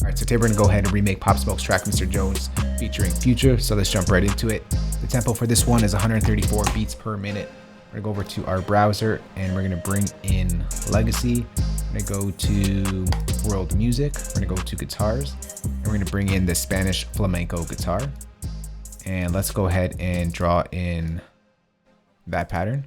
Alright, so today we're going to go ahead and remake Pop Smoke's track Mr. Jones featuring Future, so let's jump right into it. The tempo for this one is 134 beats per minute. We're going to go over to our browser and we're going to bring in Legacy. We're going to go to World Music, we're going to go to Guitars, and we're going to bring in the Spanish Flamenco guitar. And let's go ahead and draw in that pattern.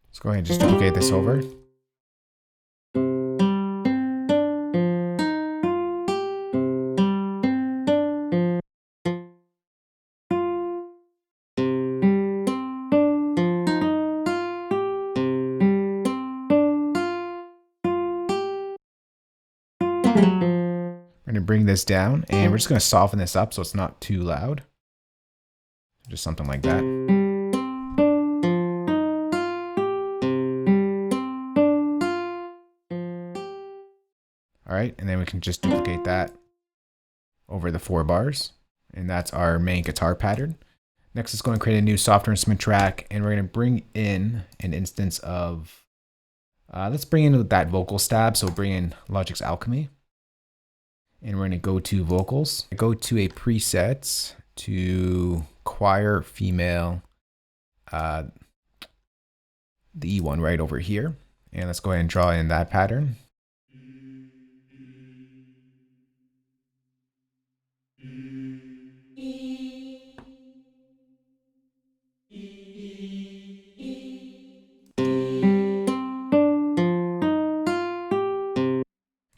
Let's go ahead and just duplicate this over. We're going to bring this down and we're just going to soften this up so it's not too loud. Just something like that. Alright, and then we can just duplicate that over the 4 bars. And that's our main guitar pattern. Next, let's go and create a new software instrument track, and we're going to bring in an instance of, let's bring in that vocal stab, so bring in Logic's Alchemy. And we're going to go to vocals, go to a presets, to choir female, the E one right over here. And let's go ahead and draw in that pattern.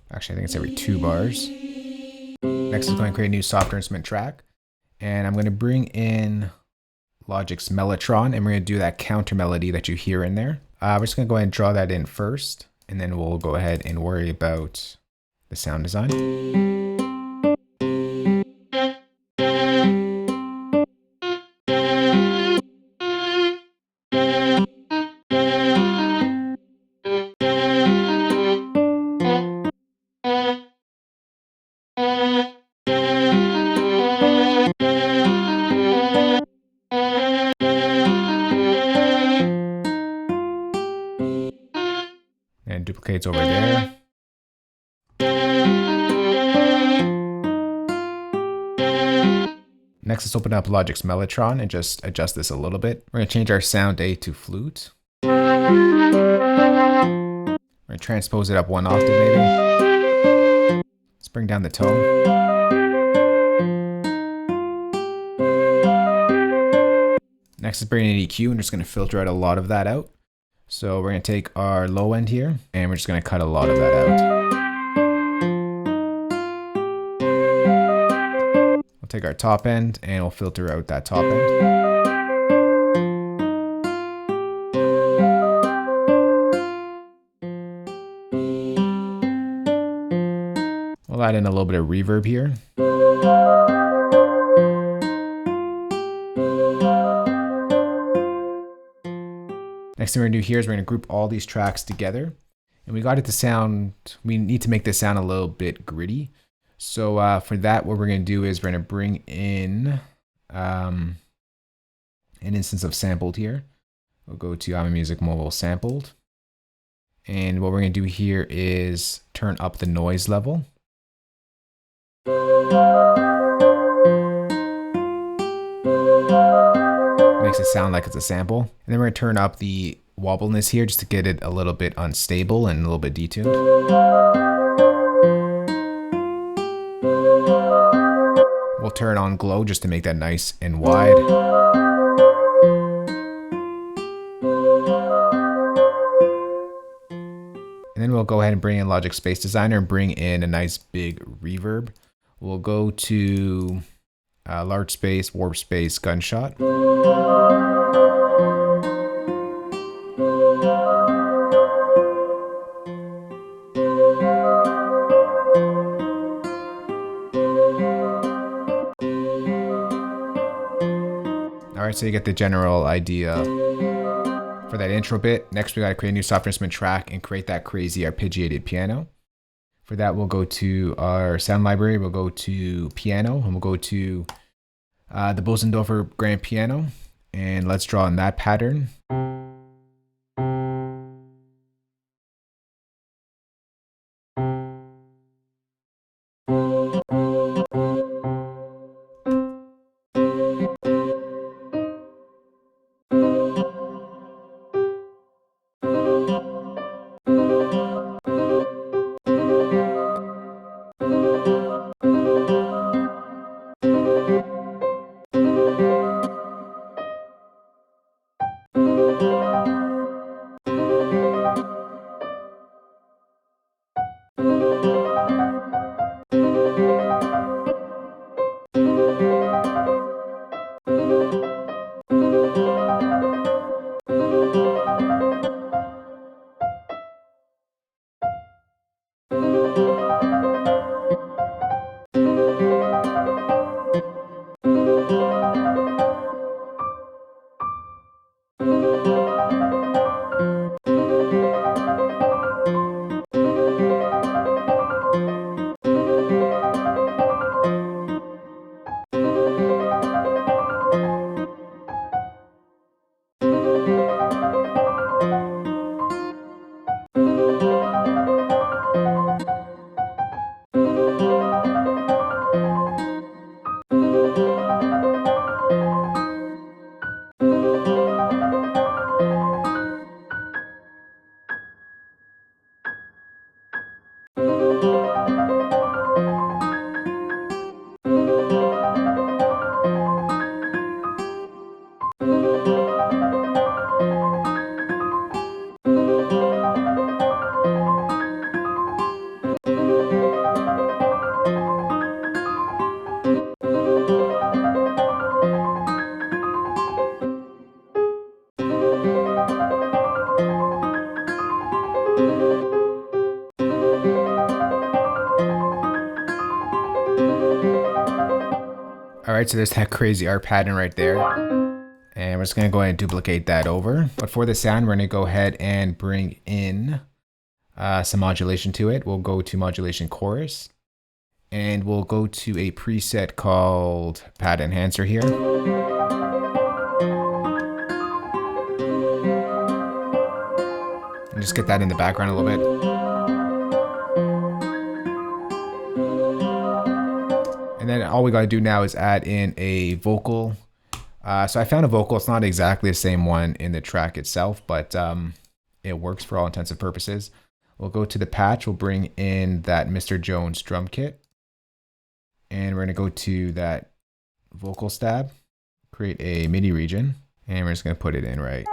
Actually, I think it's every 2 bars. Next, I'm going to create a new software instrument track. And I'm going to bring in Logic's Mellotron, and we're going to do that counter melody that you hear in there. We're just going to go ahead and draw that in first, and then we'll go ahead and worry about the sound design. And duplicates over there. Next, let's open up Logic's Mellotron and just adjust this a little bit. We're going to change our sound A to flute. We're going to transpose it up 1 octave maybe. Let's bring down the tone. Next is bringing in EQ, and we're just going to filter out a lot of that out. So we're going to take our low end here, and we're just going to cut a lot of that out. We'll take our top end, and we'll filter out that top end. We'll add in a little bit of reverb here. Next thing we're gonna do here is we're gonna group all these tracks together, and we got it to sound, we need to make this sound a little bit gritty. So for that, what we're gonna do is we're gonna bring in an instance of sampled here. We'll go to imamusicmogul sampled. And what we're gonna do here is turn up the noise level. Makes it sound like it's a sample. And then we're going to turn up the wobbleness here just to get it a little bit unstable and a little bit detuned. We'll turn on glow just to make that nice and wide. And then we'll go ahead and bring in Logic Space Designer and bring in a nice big reverb. We'll go to large space, warp space, gunshot. And so you get the general idea for that intro bit. Next, we got to create a new software instrument track and create that crazy arpeggiated piano. For that, we'll go to our sound library. We'll go to piano, and we'll go to the Bosendorfer grand piano, and let's draw in that pattern. All right, so there's that crazy art pattern right there. And we're just gonna go ahead and duplicate that over. But for the sound, we're gonna go ahead and bring in some modulation to it. We'll go to modulation chorus, and we'll go to a preset called pad enhancer here. And just get that in the background a little bit. And then all we gotta do now is add in a vocal. So I found a vocal. It's not exactly the same one in the track itself, but it works for all intents and purposes. We'll go to the patch. We'll bring in that Mr. Jones drum kit. And we're gonna go to that vocal stab, create a MIDI region, and we're just gonna put it in right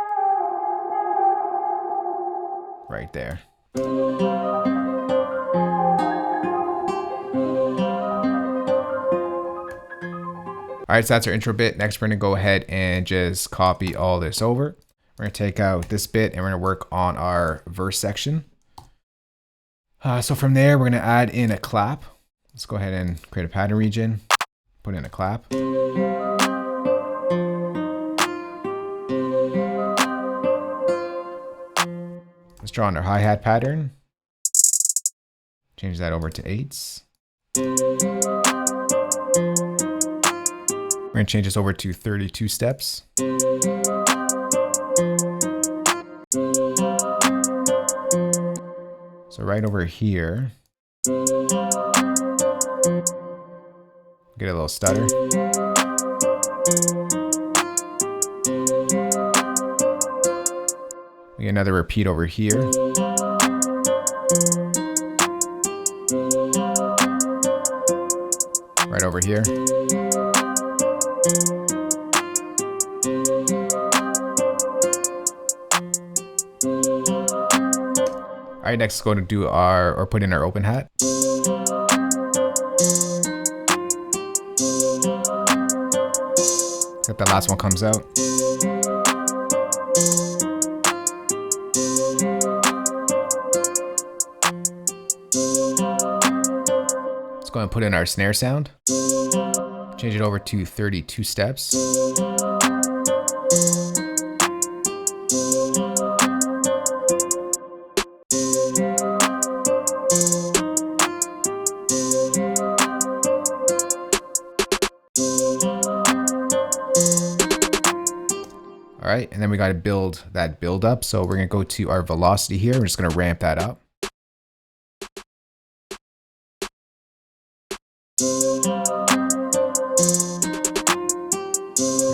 there. All right, so that's our intro bit. Next, we're gonna go ahead and just copy all this over. We're gonna take out this bit and we're gonna work on our verse section. So from there, we're gonna add in a clap. Let's go ahead and create a pattern region, put in a clap. Let's draw in our hi-hat pattern. Change that over to 8s. We're gonna change this over to 32 steps. So right over here, get a little stutter. We get another repeat over here. Right over here. All right, next go to do or put in our open hat. If the last one comes out. Let's go and put in our snare sound. Change it over to 32 steps. right, and then we got to build that build up. So we're going to go to our velocity here. We're just going to ramp that up.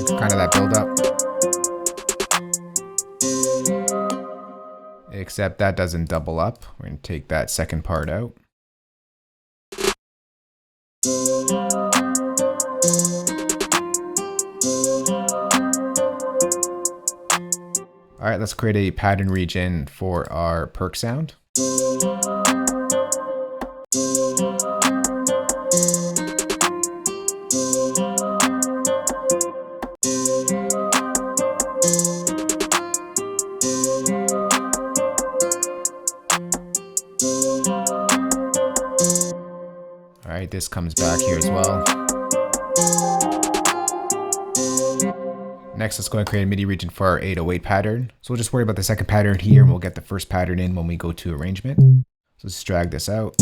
It's kind of that build up. Except that doesn't double up. We're going to take that second part out. All right, let's create a pattern region for our perk sound. All right, this comes back here as well. Next, let's go and create a MIDI region for our 808 pattern. So we'll just worry about the second pattern here, and we'll get the first pattern in when we go to arrangement. So let's drag this out.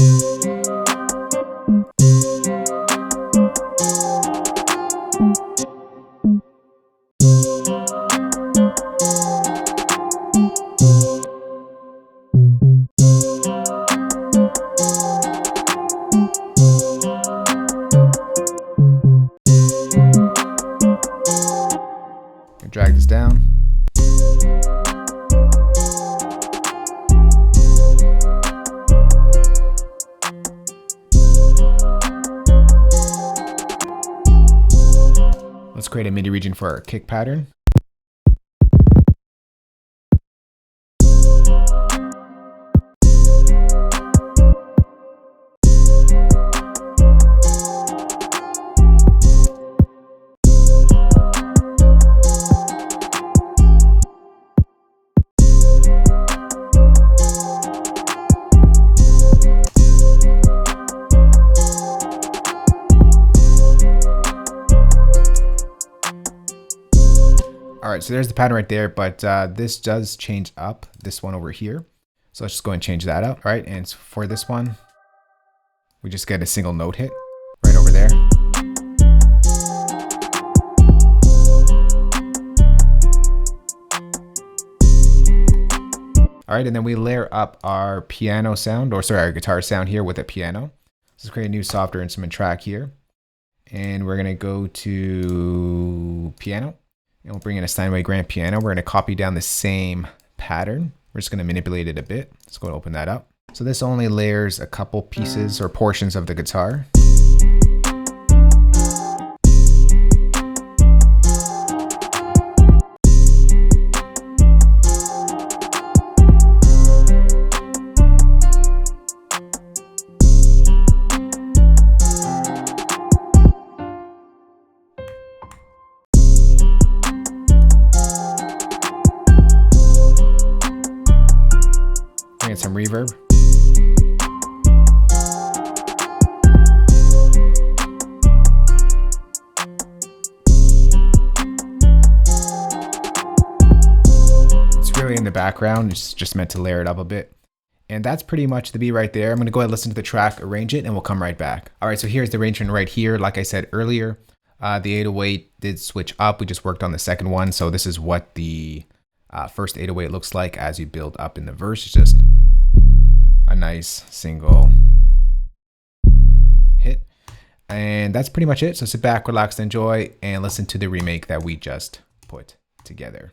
Drag this down. Let's create a MIDI region for our kick pattern. All right, so there's the pattern right there, but this does change up this one over here. So let's just go and change that up. All right, and for this one, we just get a single note hit right over there. All right, and then we layer up our piano sound, or sorry, our guitar sound here with a piano. Let's create a new software instrument track here. And we're gonna go to piano. And we'll bring in a Steinway grand piano. We're gonna copy down the same pattern. We're just gonna manipulate it a bit. Let's go and open that up. So this only layers a couple pieces or portions of the guitar. Bring in some reverb. It's really in the background. It's just meant to layer it up a bit. And that's pretty much the beat right there. I'm going to go ahead and listen to the track, arrange it, and we'll come right back. All right, so here's the arrangement right here. Like I said earlier, the 808 did switch up. We just worked on the second one. So this is what the first 808 looks like as you build up in the verse. It's just a nice single hit. And that's pretty much it. So sit back, relax, enjoy, and listen to the remake that we just put together.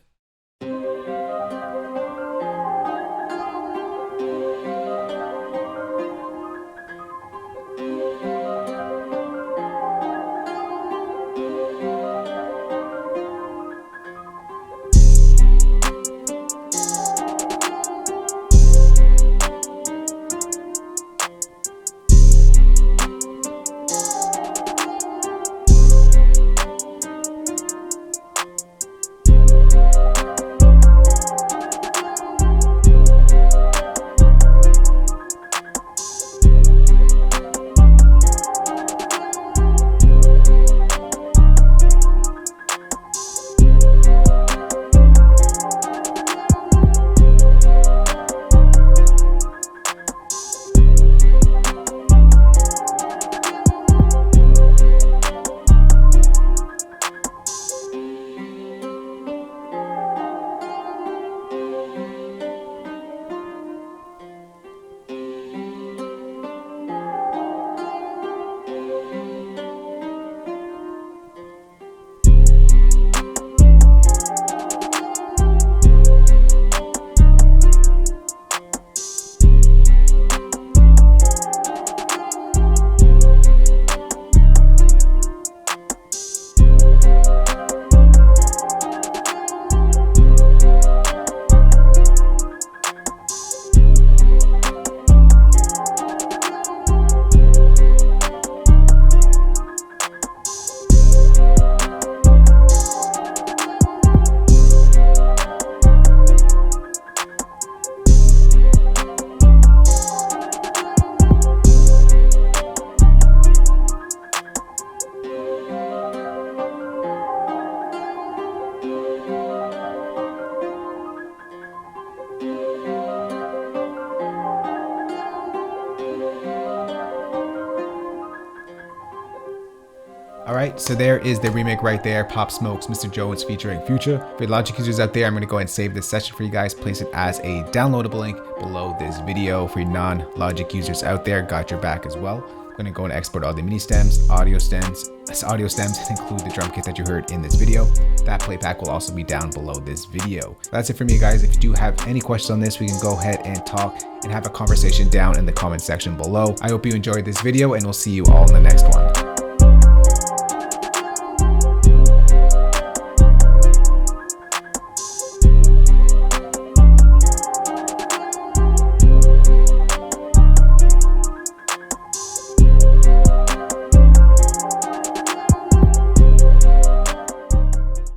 Alright, so there is the remake right there. Pop Smokes, Mr. Jones featuring Future. For Logic users out there, I'm going to go ahead and save this session for you guys. Place it as a downloadable link below this video. For non-Logic users out there, got your back as well. I'm going to go and export all the MIDI stems, audio stems, and include the drum kit that you heard in this video. That playback will also be down below this video. That's it for me, guys. If you do have any questions on this, we can go ahead and talk and have a conversation down in the comment section below. I hope you enjoyed this video, and we'll see you all in the next one.